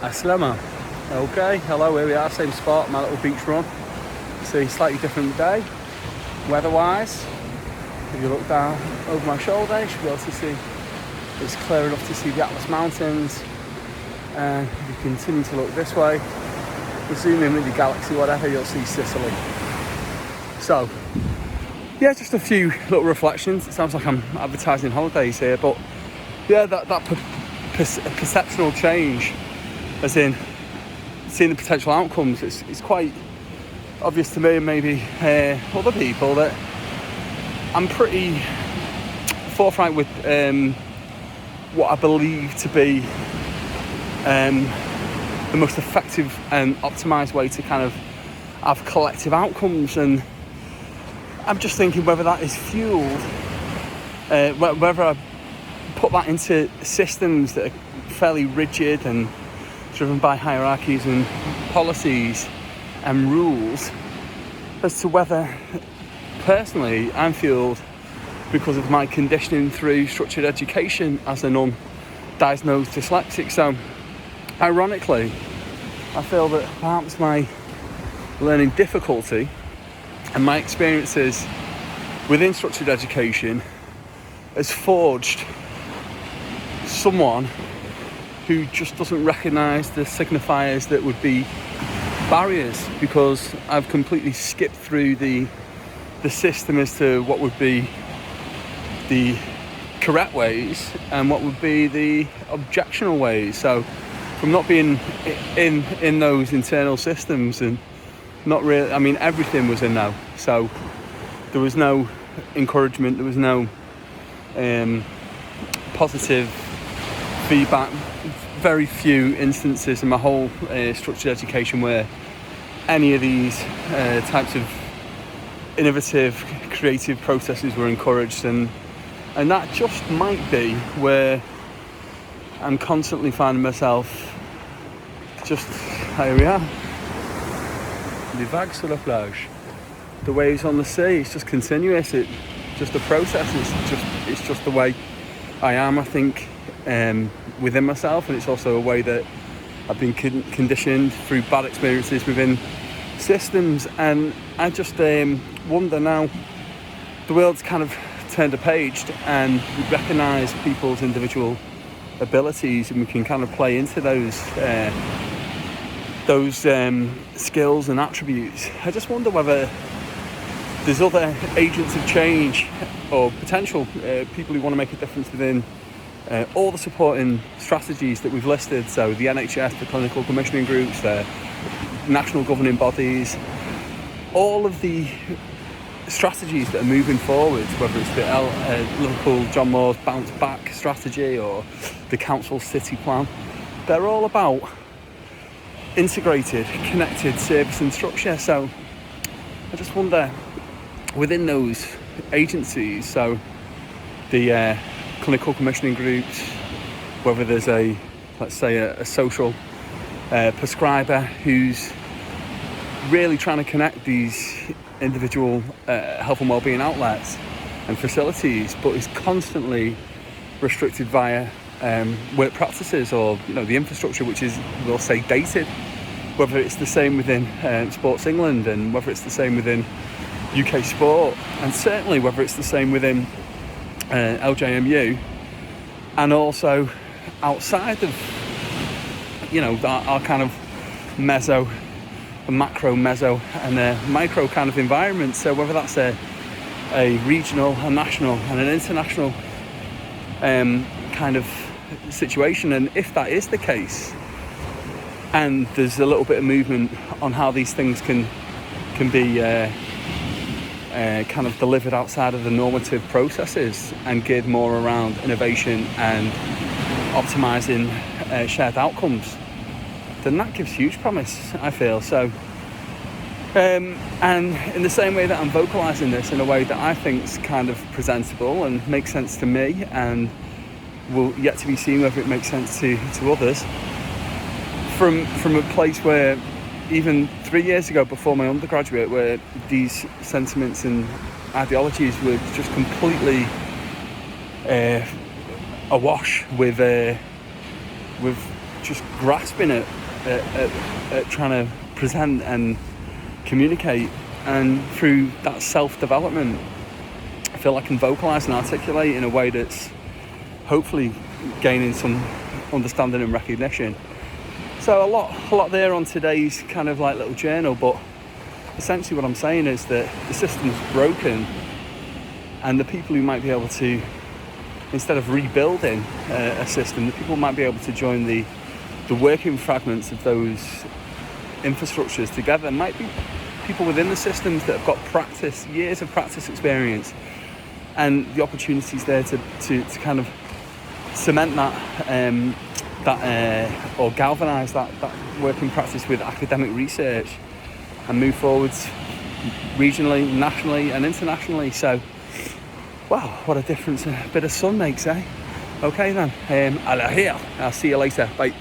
Aslama. Okay, hello, here we are, same spot, my little beach run. See, slightly different day, weather-wise. If you look down over my shoulder, you should be able to see it's clear enough to see the Atlas Mountains. And if you continue to look this way, zoom in with your galaxy, whatever, you'll see Sicily. So, yeah, just a few little reflections. It sounds like I'm advertising holidays here, but yeah, that perceptual change, as in seeing the potential outcomes, it's quite obvious to me and maybe other people that I'm pretty forthright with what I believe to be the most effective and optimised way to kind of have collective outcomes. And I'm just thinking whether that is fueled, whether I put that into systems that are fairly rigid and driven by hierarchies and policies and rules, as to whether personally I'm fueled because of my conditioning through structured education as an undiagnosed dyslexic. So ironically, I feel that perhaps my learning difficulty and my experiences within structured education has forged someone who just doesn't recognise the signifiers that would be barriers, because I've completely skipped through the system as to what would be the correct ways and what would be the objectional ways. So from not being in those internal systems and not really, I mean, everything was a no. So there was no encouragement, there was no positive feedback, very few instances in my whole structured education where any of these types of innovative, creative processes were encouraged, and that just might be where I'm constantly finding myself. Just, here we are, les vagues sur la plage, the waves on the sea. It's just continuous, it's just a process, it's just the way I am, I think, within myself, and it's also a way that I've been conditioned through bad experiences within systems. And I just wonder now, the world's kind of turned a page and we recognise people's individual abilities, and we can kind of play into those skills and attributes. I just wonder whether there's other agents of change or potential people who want to make a difference within all the supporting strategies that we've listed. So the NHS, the clinical commissioning groups, the national governing bodies, all of the strategies that are moving forward, whether it's the Liverpool John Moore's bounce back strategy or the council city plan, they're all about integrated, connected service and structure. So I just wonder, within those agencies, so the clinical commissioning groups, whether there's a social prescriber who's really trying to connect these individual health and wellbeing outlets and facilities, but is constantly restricted via work practices or the infrastructure, which is, we'll say, dated. Whether it's the same within Sports England, and whether it's the same within UK Sport, and certainly whether it's the same within LJMU, and also outside of our kind of macro, meso and micro kind of environment. So whether that's a regional, a national and an international kind of situation, and if that is the case, and there's a little bit of movement on how these things can be kind of delivered outside of the normative processes and geared more around innovation and optimising shared outcomes, then that gives huge promise, I feel. So, and in the same way that I'm vocalising this in a way that I think is kind of presentable and makes sense to me, and will yet to be seen whether it makes sense to others, from a place where even 3 years ago, before my undergraduate, where these sentiments and ideologies were just completely awash with just grasping at trying to present and communicate, and through that self-development I feel I can vocalise and articulate in a way that's hopefully gaining some understanding and recognition. So a lot there on today's kind of like little journal, but essentially what I'm saying is that the system's broken, and the people who might be able to, instead of rebuilding a system, the people might be able to join the working fragments of those infrastructures together might be people within the systems that have got practice, years of practice experience, and the opportunities there to kind of cement that or galvanise that working practice with academic research and move forwards regionally, nationally and internationally. So wow, what a difference a bit of sun makes, eh? Okay then, I'll see you later, bye.